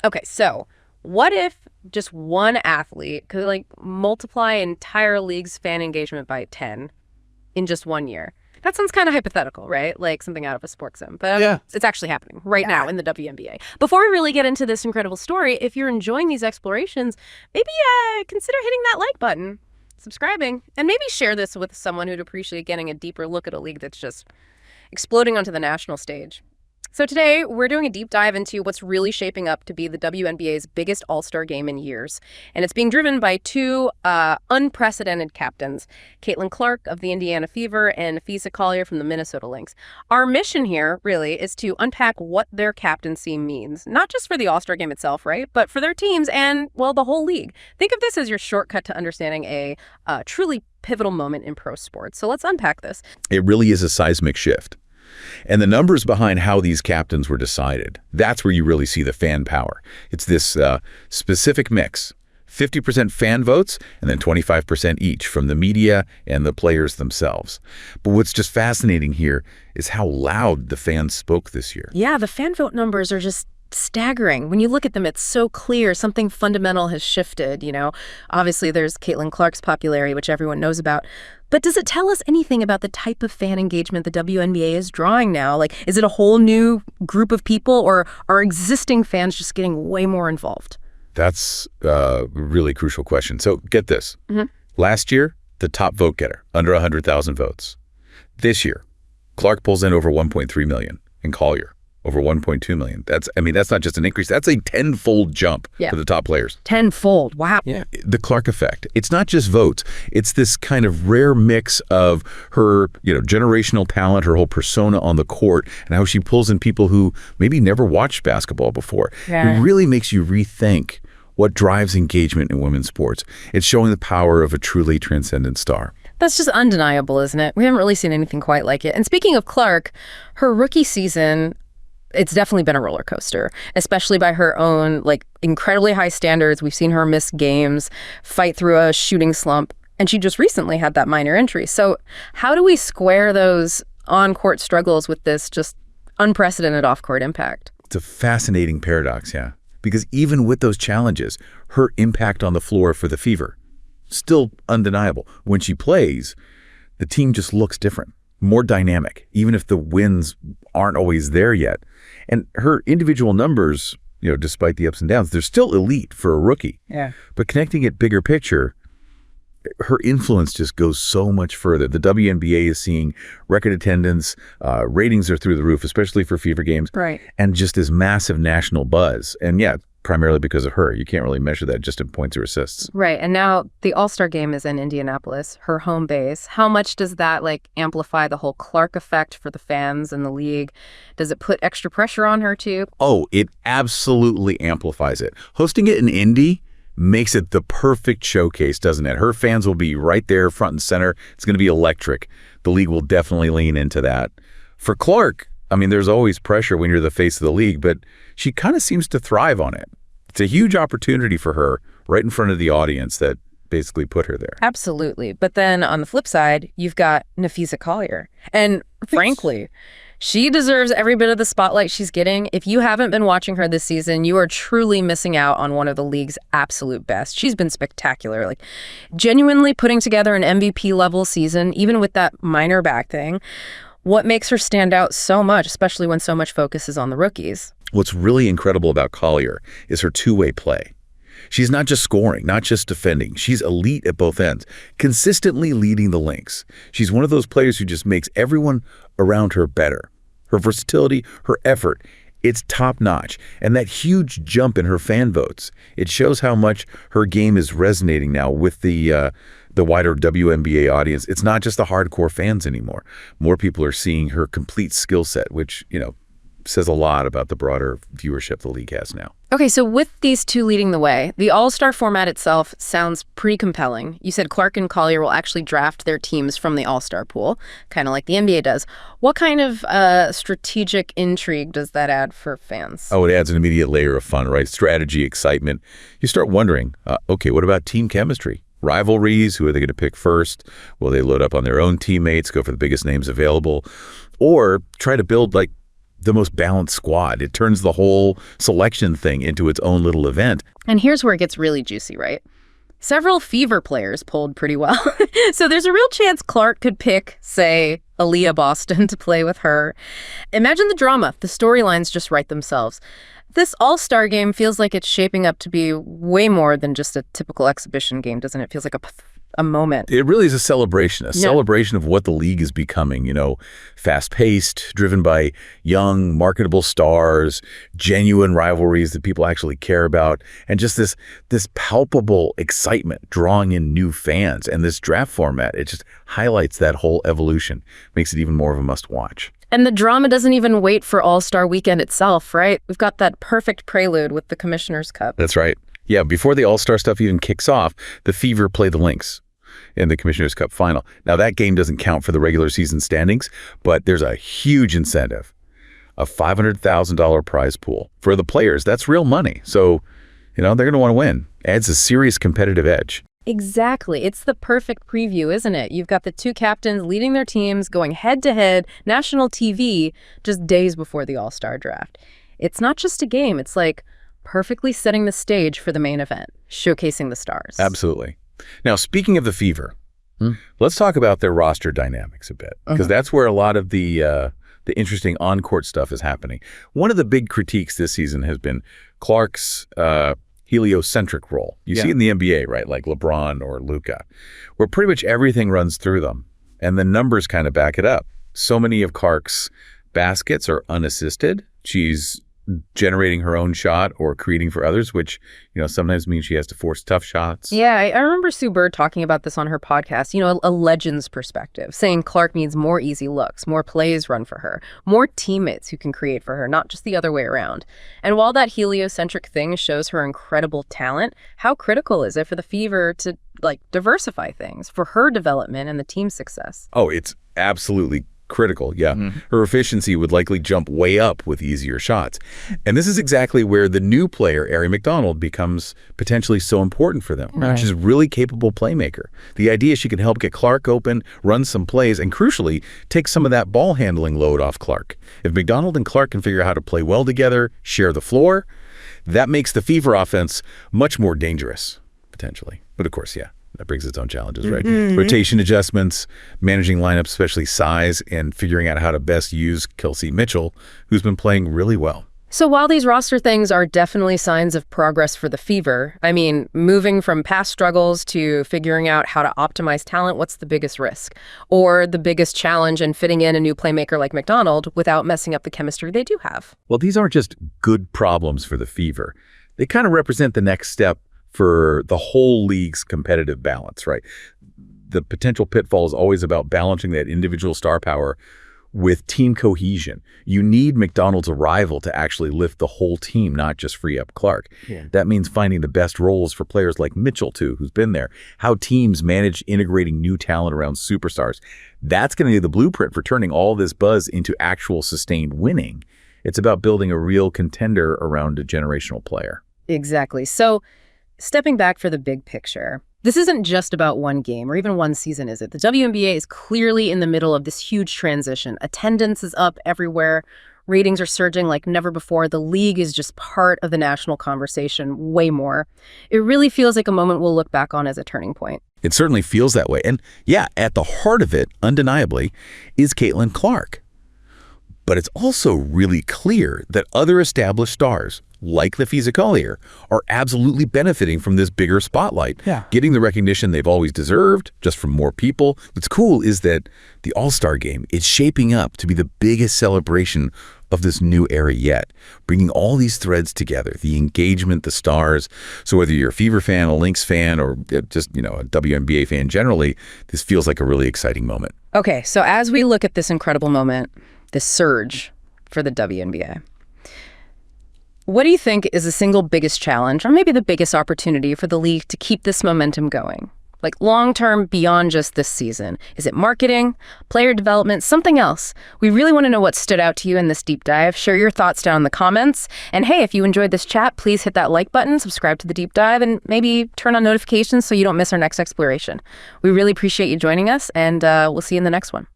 Okay, so what if just one athlete could like multiply an entire league's fan engagement by 10 in just 1 year? That sounds kind of hypothetical, right? Like something out of a sports sim. But Yeah. it's actually happening right now in the WNBA. Before we really get into this incredible story, if you're enjoying these explorations, maybe consider hitting that like button, subscribing, and maybe share this with someone who'd appreciate getting a deeper look at a league that's just exploding onto the national stage. So today, we're doing a deep dive into what's really shaping up to be the WNBA's biggest All-Star Game in years. And it's being driven by two unprecedented captains, Caitlin Clark of the Indiana Fever and Napheesa Collier from the Minnesota Lynx. Our mission here, really, is to unpack what their captaincy means, not just for the All-Star Game itself, right, but for their teams and, well, the whole league. Think of this as your shortcut to understanding a truly pivotal moment in pro sports. So let's unpack this. It really is a seismic shift. And the numbers behind how these captains were decided, that's where you really see the fan power. It's this specific mix, 50% fan votes and then 25% each from the media and the players themselves. But what's just fascinating here is how loud the fans spoke this year. Yeah, the fan vote numbers are just staggering. When you look at them, it's so clear something fundamental has shifted, Obviously, there's Caitlin Clark's popularity, which everyone knows about. But does it tell us anything about the type of fan engagement the WNBA is drawing now? Like, is it a whole new group of people, or are existing fans just getting way more involved? That's a really crucial question. So get this. Last year, the top vote getter, under 100,000 votes. This year, Clark pulls in over 1.3 million and Collier over 1.2 million. That's not just an increase. That's a tenfold jump for the top players. Tenfold. Wow. Yeah. The Clark effect. It's not just votes. It's this kind of rare mix of her, generational talent, her whole persona on the court, and how she pulls in people who maybe never watched basketball before. Yeah. It really makes you rethink what drives engagement in women's sports. It's showing the power of a truly transcendent star. That's just undeniable, isn't it? We haven't really seen anything quite like it. And speaking of Clark, her rookie season, it's definitely been a roller coaster, especially by her own, incredibly high standards. We've seen her miss games, fight through a shooting slump, and she just recently had that minor injury. So how do we square those on-court struggles with this just unprecedented off-court impact? It's a fascinating paradox, yeah. Because even with those challenges, her impact on the floor for the Fever, still undeniable. When she plays, the team just looks different, more dynamic, even if the wins aren't always there yet. And her individual numbers, despite the ups and downs, they're still elite for a rookie. Yeah. But connecting it bigger picture, her influence just goes so much further. The WNBA is seeing record attendance, ratings are through the roof, especially for Fever games. Right. And just this massive national buzz. And yeah, primarily because of her. You can't really measure that just in points or assists. Right. And now the All-Star Game is in Indianapolis, her home base. How much does that amplify the whole Clark effect for the fans and the league? Does it put extra pressure on her too? Oh, it absolutely amplifies it. Hosting it in Indy makes it the perfect showcase, doesn't it? Her fans will be right there front and center. It's going to be electric. The league will definitely lean into that. For Clark, there's always pressure when you're the face of the league, but she kind of seems to thrive on it. It's a huge opportunity for her right in front of the audience that basically put her there. Absolutely. But then on the flip side, you've got Napheesa Collier. And frankly, she deserves every bit of the spotlight she's getting. If you haven't been watching her this season, you are truly missing out on one of the league's absolute best. She's been spectacular, genuinely putting together an MVP level season, even with that minor back thing. What makes her stand out so much, especially when so much focus is on the rookies? What's really incredible about Collier is her two-way play. She's not just scoring, not just defending. She's elite at both ends, consistently leading the Lynx. She's one of those players who just makes everyone around her better. Her versatility, her effort, it's top-notch. And that huge jump in her fan votes, it shows how much her game is resonating now with the wider WNBA audience. It's not just the hardcore fans anymore. More people are seeing her complete skill set, which, says a lot about the broader viewership the league has now. Okay, so with these two leading the way, the All-Star format itself sounds pretty compelling. You said Clark and Collier will actually draft their teams from the All-Star pool, kind of like the NBA does. What kind of strategic intrigue does that add for fans? Oh, it adds an immediate layer of fun, right? Strategy, excitement. You start wondering, okay, what about team chemistry? Rivalries, who are they going to pick first? Will they load up on their own teammates, go for the biggest names available? Or try to build the most balanced squad. It turns the whole selection thing into its own little event. And here's where it gets really juicy, right? Several Fever players polled pretty well. So there's a real chance Clark could pick, say, Aaliyah Boston to play with her. Imagine the drama. The storylines just write themselves. This All-Star Game feels like it's shaping up to be way more than just a typical exhibition game, doesn't it? It feels like a moment. It really is a celebration of what the league is becoming, fast-paced, driven by young, marketable stars, genuine rivalries that people actually care about, and just this palpable excitement drawing in new fans. And this draft format, it just highlights that whole evolution, makes it even more of a must-watch. And the drama doesn't even wait for All-Star Weekend itself, right? We've got that perfect prelude with the Commissioner's Cup. That's right. Yeah, before the All-Star stuff even kicks off, the Fever play the Lynx in the Commissioner's Cup final. Now, that game doesn't count for the regular season standings, but there's a huge incentive, a $500,000 prize pool. For the players, that's real money. So, they're going to want to win. Adds a serious competitive edge. Exactly. It's the perfect preview, isn't it? You've got the two captains leading their teams, going head-to-head, national TV, just days before the All-Star draft. It's not just a game. It's like perfectly setting the stage for the main event, showcasing the stars. Absolutely. Now, speaking of the Fever, let's talk about their roster dynamics a bit, because that's where a lot of the interesting on-court stuff is happening. One of the big critiques this season has been Clark's heliocentric role. You see it in the NBA, right? Like LeBron or Luka, where pretty much everything runs through them, and the numbers kind of back it up. So many of Clark's baskets are unassisted. She's generating her own shot or creating for others, which, sometimes means she has to force tough shots. Yeah, I remember Sue Bird talking about this on her podcast, a legend's perspective, saying Clark needs more easy looks, more plays run for her, more teammates who can create for her, not just the other way around. And while that heliocentric thing shows her incredible talent, how critical is it for the Fever to, diversify things for her development and the team's success? Oh, it's absolutely critical, yeah. Her efficiency would likely jump way up with easier shots. And this is exactly where the new player, Arie McDonald, becomes potentially so important for them. Right. She's a really capable playmaker. The idea she can help get Clark open, run some plays, and crucially, take some of that ball handling load off Clark. If McDonald and Clark can figure out how to play well together, share the floor, that makes the Fever offense much more dangerous, potentially. But of course, that brings its own challenges, right? Rotation adjustments, managing lineups, especially size, and figuring out how to best use Kelsey Mitchell, who's been playing really well. So while these roster things are definitely signs of progress for the Fever, moving from past struggles to figuring out how to optimize talent, what's the biggest risk? Or the biggest challenge in fitting in a new playmaker like McDonald without messing up the chemistry they do have? Well, these aren't just good problems for the Fever. They kind of represent the next step for the whole league's competitive balance, right? The potential pitfall is always about balancing that individual star power with team cohesion. You need McDonald's arrival to actually lift the whole team, not just free up Clark. Yeah. That means finding the best roles for players like Mitchell, too, who's been there. How teams manage integrating new talent around superstars. That's going to be the blueprint for turning all this buzz into actual sustained winning. It's about building a real contender around a generational player. Exactly. So, stepping back for the big picture, this isn't just about one game or even one season, is it? The WNBA is clearly in the middle of this huge transition. Attendance is up everywhere. Ratings are surging like never before. The league is just part of the national conversation way more. It really feels like a moment we'll look back on as a turning point. It certainly feels that way. And at the heart of it, undeniably, is Caitlin Clark. But it's also really clear that other established stars, like Napheesa Collier, are absolutely benefiting from this bigger spotlight, getting the recognition they've always deserved, just from more people. What's cool is that the All-Star Game is shaping up to be the biggest celebration of this new era yet, bringing all these threads together, the engagement, the stars. So whether you're a Fever fan, a Lynx fan, or just, a WNBA fan generally, this feels like a really exciting moment. Okay, so as we look at this incredible moment, this surge for the WNBA, what do you think is the single biggest challenge, or maybe the biggest opportunity for the league to keep this momentum going? Like long-term, beyond just this season. Is it marketing, player development, something else? We really want to know what stood out to you in this deep dive. Share your thoughts down in the comments. And hey, if you enjoyed this chat, please hit that like button, subscribe to the deep dive, and maybe turn on notifications so you don't miss our next exploration. We really appreciate you joining us, and we'll see you in the next one.